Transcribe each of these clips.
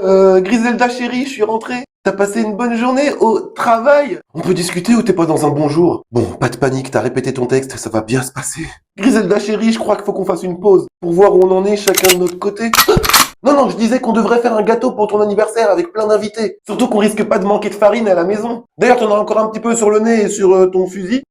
Griselda chérie, je suis rentré. T'as passé une bonne journée au travail? On peut discuter ou t'es pas dans un bon jour? Bon, pas de panique, t'as répété ton texte, ça va bien se passer. Griselda chérie, je crois qu'il faut qu'on fasse une pause pour voir où on en est chacun de notre côté. Non, je disais qu'on devrait faire un gâteau pour ton anniversaire avec plein d'invités. Surtout qu'on risque pas de manquer de farine à la maison. D'ailleurs, t'en as encore un petit peu sur le nez et sur ton fusil.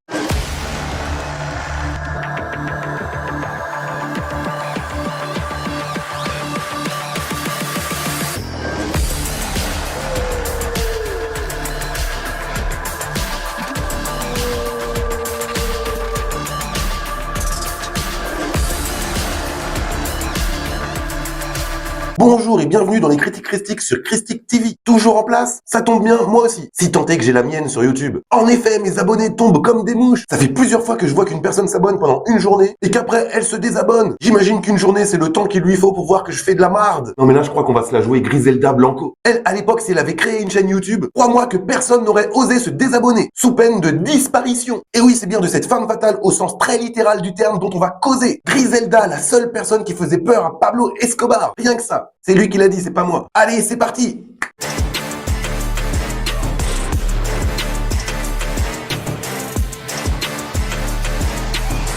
Bonjour et bienvenue dans les critiques Christiques sur Christique TV. Toujours en place? Ça tombe bien, moi aussi. Si tant est que j'ai la mienne sur YouTube. En effet, mes abonnés tombent comme des mouches. Ça fait plusieurs fois que je vois qu'une personne s'abonne pendant une journée et qu'après elle se désabonne. J'imagine qu'une journée c'est le temps qu'il lui faut pour voir que je fais de la marde. Non mais là je crois qu'on va se la jouer Griselda Blanco. Elle, à l'époque, si elle avait créé une chaîne YouTube, crois-moi que personne n'aurait osé se désabonner, sous peine de disparition. Et oui, c'est bien de cette femme fatale au sens très littéral du terme dont on va causer. Griselda, la seule personne qui faisait peur à Pablo Escobar. Rien que ça. C'est lui qui l'a dit, c'est pas moi. Allez, c'est parti!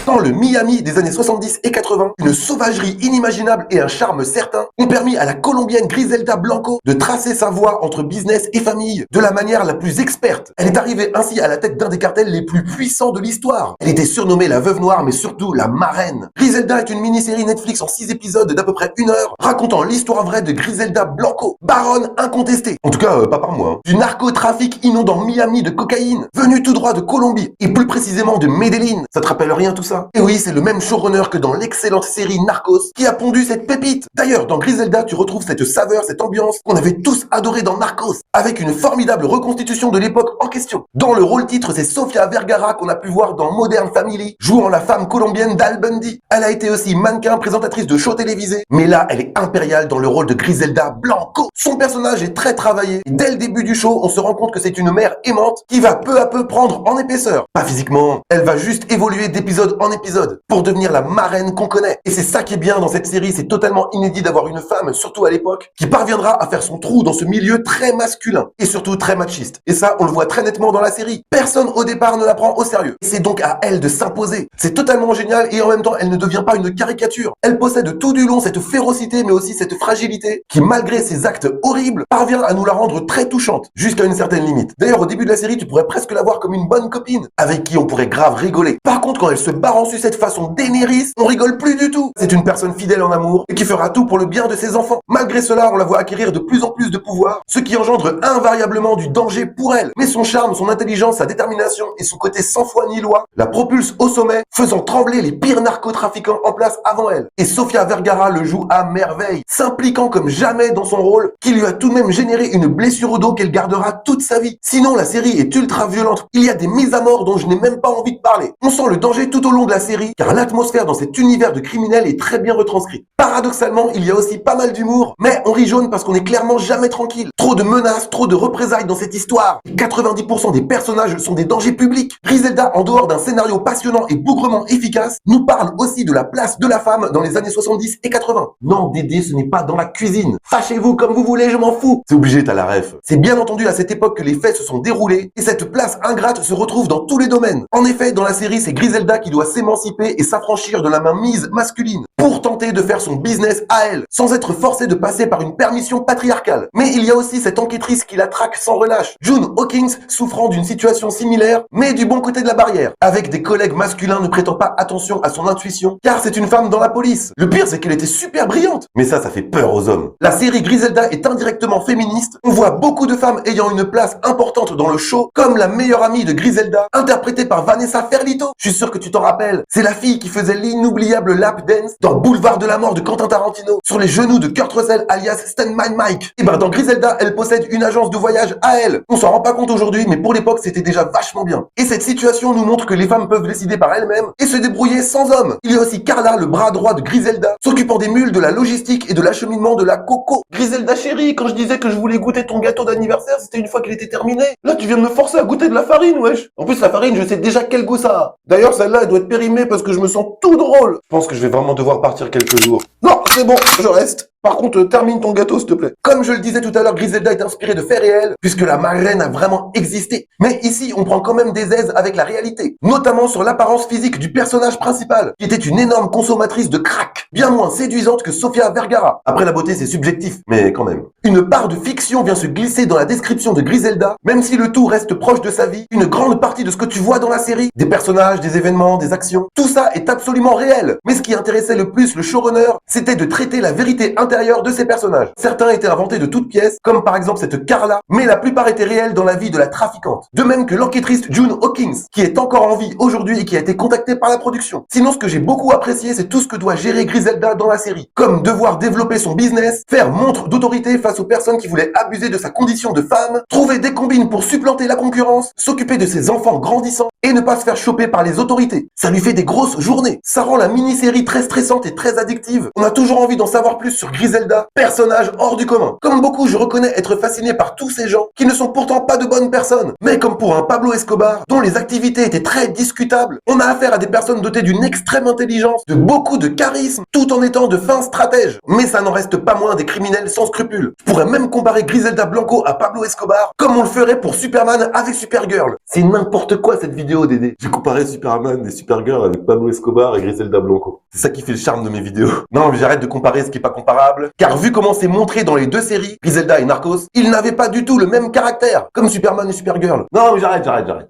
Dans le Miami des années 70 et 80, une sauvagerie inimaginable et un charme certain ont permis à la Colombienne Griselda Blanco de tracer sa voie entre business et famille de la manière la plus experte. Elle est arrivée ainsi à la tête d'un des cartels les plus puissants de l'histoire. Elle était surnommée la Veuve Noire, mais surtout la marraine. Griselda est une mini-série Netflix en 6 épisodes d'à peu près 1 heure, racontant l'histoire vraie de Griselda Blanco, baronne incontestée. En tout cas, pas par moi. Du narcotrafic inondant Miami de cocaïne, venu tout droit de Colombie, et plus précisément de Medellín. Ça te rappelle rien tout ça? Et oui, c'est le même showrunner que dans l'excellente série Narcos qui a pondu cette pépite. D'ailleurs, dans Griselda, tu retrouves cette saveur, cette ambiance qu'on avait tous adoré dans Narcos, avec une formidable reconstitution de l'époque en question. Dans le rôle titre, c'est Sofia Vergara qu'on a pu voir dans Modern Family, jouant la femme colombienne d'Al Bundy. Elle a été aussi mannequin, présentatrice de shows télévisés, mais là, elle est impériale dans le rôle de Griselda Blanco. Son personnage est très travaillé, et dès le début du show, on se rend compte que c'est une mère aimante qui va peu à peu prendre en épaisseur. Pas physiquement, elle va juste évoluer d'épisode en épisode pour devenir la marraine qu'on connaît. Et c'est ça qui est bien dans cette série, c'est totalement inédit d'avoir une femme, surtout à l'époque, qui parviendra à faire son trou dans ce milieu très masculin et surtout très machiste. Et ça, on le voit très nettement dans la série. Personne au départ ne la prend au sérieux. Et c'est donc à elle de s'imposer. C'est totalement génial et en même temps, elle ne devient pas une caricature. Elle possède tout du long cette férocité mais aussi cette fragilité qui, malgré ses actes horribles, parvient à nous la rendre très touchante, jusqu'à une certaine limite. D'ailleurs, au début de la série, tu pourrais presque la voir comme une bonne copine, avec qui on pourrait grave rigoler. Par contre, quand elle se barre en sucette façon Daenerys, on rigole plus du tout. C'est une personne fidèle en amour et qui fera tout pour le bien de ses enfants. Malgré cela, on la voit acquérir de plus en plus de pouvoir, ce qui engendre invariablement du danger pour elle. Mais son charme, son intelligence, sa détermination et son côté sans foi ni loi la propulsent au sommet, faisant trembler les pires narcotrafiquants en place avant elle. Et Sofia Vergara le joue à merveille, s'impliquant comme jamais dans son rôle, qui lui a tout de même généré une blessure au dos qu'elle gardera toute sa vie. Sinon, la série est ultra violente. Il y a des mises à mort dont je n'ai même pas envie de parler. On sent le danger tout au long de la série, car l'atmosphère dans cet univers de criminels est très bien retranscrite. Paradoxalement, il y a aussi pas mal d'humour, mais on rit jaune parce qu'on est clairement jamais tranquille. Trop de menaces, trop de représailles dans cette histoire. Et 90% des personnages sont des dangers publics. Griselda, en dehors d'un scénario passionnant et bougrement efficace, nous parle aussi de la place de la femme dans les années 70 et 80. Non, Dédé, ce n'est pas dans la cuisine. Fâchez-vous comme vous voulez, je m'en fous. C'est obligé, t'as la ref. C'est bien entendu à cette époque que les faits se sont déroulés, et cette place ingrate se retrouve dans tous les domaines. En effet, dans la série, c'est Griselda qui doit s'émanciper et s'affranchir de la main mise masculine pour tenter de faire son business à elle, sans être forcée de passer par une permission patriarcale. Mais il y a aussi cette enquêtrice qui la traque sans relâche, June Hawkins, souffrant d'une situation similaire, mais du bon côté de la barrière, avec des collègues masculins ne prêtant pas attention à son intuition, car c'est une femme dans la police. Le pire, c'est qu'elle était super brillante, mais ça fait peur aux hommes. La série Griselda est indirectement féministe, on voit beaucoup de femmes ayant une place importante dans le show, comme la meilleure amie de Griselda, interprétée par Vanessa Ferlito. Je suis sûr que tu t'en rappelles, c'est la fille qui faisait l'inoubliable lap dance dans Boulevard de la mort de Quentin Tarantino, sur les genoux de Kurt Russell alias Stand My Mike. Et ben dans Griselda, elle possède une agence de voyage à elle. On s'en rend pas compte aujourd'hui, mais pour l'époque, c'était déjà vachement bien. Et cette situation nous montre que les femmes peuvent décider par elles-mêmes et se débrouiller sans hommes. Il y a aussi Carla, le bras droit de Griselda, s'occupant des mules, de la logistique et de l'acheminement de la coco. Griselda chérie, quand je disais que je voulais goûter ton gâteau d'anniversaire, c'était une fois qu'il était terminé. Là, tu viens de me forcer à goûter de la farine, wesh. En plus, la farine, je sais déjà quel goût ça a. D'ailleurs, celle-là, elle doit être périmée parce que je me sens tout drôle. Je pense que je vais vraiment devoir partir quelques jours. Non, c'est bon, je reste. Par contre, termine ton gâteau, s'il te plaît. Comme je le disais tout à l'heure, Griselda est inspirée de faits réels, puisque la marraine a vraiment existé. Mais ici, on prend quand même des aises avec la réalité, notamment sur l'apparence physique du personnage principal, qui était une énorme consommatrice de crack, bien moins séduisante que Sofia Vergara. Après, la beauté, c'est subjectif, mais quand même. Une part de fiction vient se glisser dans la description de Griselda, même si le tout reste proche de sa vie. Une grande partie de ce que tu vois dans la série, des personnages, des événements, des actions, tout ça est absolument réel. Mais ce qui intéressait le plus le showrunner, c'était de traiter la vérité intérieure de ces personnages. Certains étaient inventés de toutes pièces, comme par exemple cette Carla, mais la plupart étaient réels dans la vie de la trafiquante. De même que l'enquêtrice June Hawkins, qui est encore en vie aujourd'hui et qui a été contactée par la production. Sinon, ce que j'ai beaucoup apprécié, c'est tout ce que doit gérer Griselda dans la série. Comme devoir développer son business, faire montre d'autorité face aux personnes qui voulaient abuser de sa condition de femme, trouver des combines pour supplanter la concurrence, s'occuper de ses enfants grandissants et ne pas se faire choper par les autorités. Ça lui fait des grosses journées. Ça rend la mini-série très stressante et très addictive. On a toujours envie d'en savoir plus sur Griselda, personnage hors du commun. Comme beaucoup, je reconnais être fasciné par tous ces gens qui ne sont pourtant pas de bonnes personnes. Mais comme pour un Pablo Escobar, dont les activités étaient très discutables, on a affaire à des personnes dotées d'une extrême intelligence, de beaucoup de charisme, tout en étant de fins stratèges. Mais ça n'en reste pas moins des criminels sans scrupules. Je pourrais même comparer Griselda Blanco à Pablo Escobar, comme on le ferait pour Superman avec Supergirl. C'est n'importe quoi cette vidéo, Dédé. J'ai comparé Superman et Supergirl avec Pablo Escobar et Griselda Blanco. C'est ça qui fait le charme de mes vidéos. Non, mais j'arrête de comparer ce qui est pas comparable, car vu comment c'est montré dans les deux séries, Griselda et Narcos, ils n'avaient pas du tout le même caractère, comme Superman et Supergirl. Non, mais j'arrête.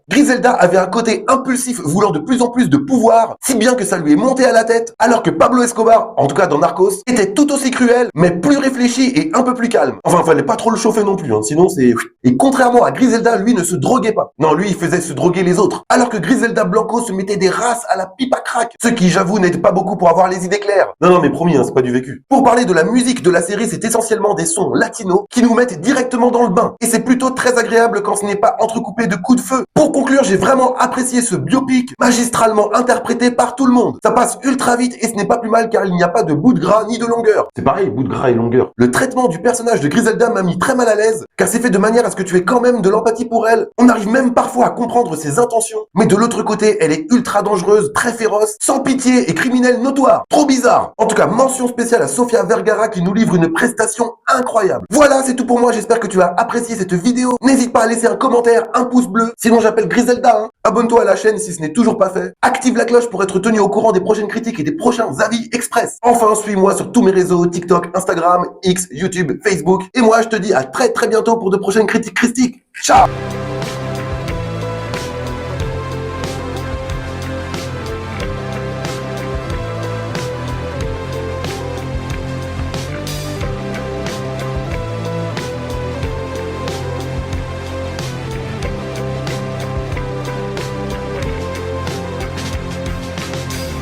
Griselda avait un côté impulsif, voulant de plus en plus de pouvoir, si bien que ça lui est monté à la tête, alors que Pablo Escobar, en tout cas dans Narcos, était tout aussi cruel, mais plus réfléchi et un peu plus calme. Enfin, fallait pas trop le chauffer non plus, sinon c'est... Et contrairement à Griselda, lui ne se droguait pas. Non, lui, il faisait se droguer les autres. Alors que Griselda Blanco se mettait des races à la pipe à crack. Ce qui, j'avoue, n'aide pas beaucoup pour avoir les idées claires. Non, mais promis, c'est pas du vécu. Pour parler de la musique de la série, c'est essentiellement des sons latinos qui nous mettent directement dans le bain. Et c'est plutôt très agréable quand ce n'est pas entrecoupé de coups de feu. Pour conclure, j'ai vraiment apprécié ce biopic magistralement interprété par tout le monde. Ça passe ultra vite et ce n'est pas plus mal car il n'y a pas de bout de gras ni de longueur. C'est pareil, bout de gras et longueur. Le traitement du personnage de Griselda m'a mis très mal à l'aise car c'est fait de manière à ce que tu aies quand même de l'empathie pour elle. On arrive même parfois à comprendre ses intentions. Mais de l'autre côté, elle est ultra dangereuse, très féroce, sans pitié et criminelle notoire. Trop bizarre. En tout cas, mention spéciale à Sofia Vergara qui nous livre une prestation incroyable. Voilà, c'est tout pour moi. J'espère que tu as apprécié cette vidéo. N'hésite pas à laisser un commentaire, un pouce bleu. Sinon, j'appelle Griselda. Abonne-toi à la chaîne si ce n'est toujours pas fait. Active la cloche pour être tenu au courant des prochaines critiques et des prochains avis express. Enfin, suis-moi sur tous mes réseaux, TikTok, Instagram, X, YouTube, Facebook. Et moi, je te dis à très bientôt pour de prochaines critiques christiques. Ciao!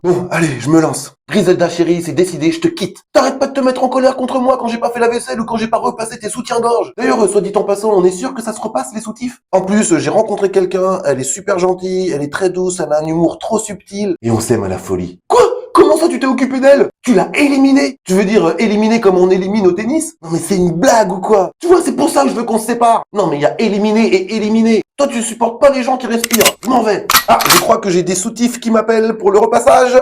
Bon, allez, je me lance. Griselda chérie, c'est décidé, je te quitte. T'arrêtes pas de te mettre en colère contre moi quand j'ai pas fait la vaisselle ou quand j'ai pas repassé tes soutiens-gorge. D'ailleurs, soit dit en passant, on est sûr que ça se repasse les soutifs. En plus, j'ai rencontré quelqu'un, elle est super gentille, elle est très douce, elle a un humour trop subtil et on s'aime à la folie. Quoi? Comment ça tu t'es occupé d'elle? Tu l'as éliminée? Tu veux dire éliminer comme on élimine au tennis? Non mais c'est une blague ou quoi? Tu vois, c'est pour ça que je veux qu'on se sépare. Non mais il y a éliminer et éliminer. Toi tu supportes pas les gens qui respirent. Je m'en vais. Ah, je crois que j'ai des soutifs qui m'appellent pour le repassage.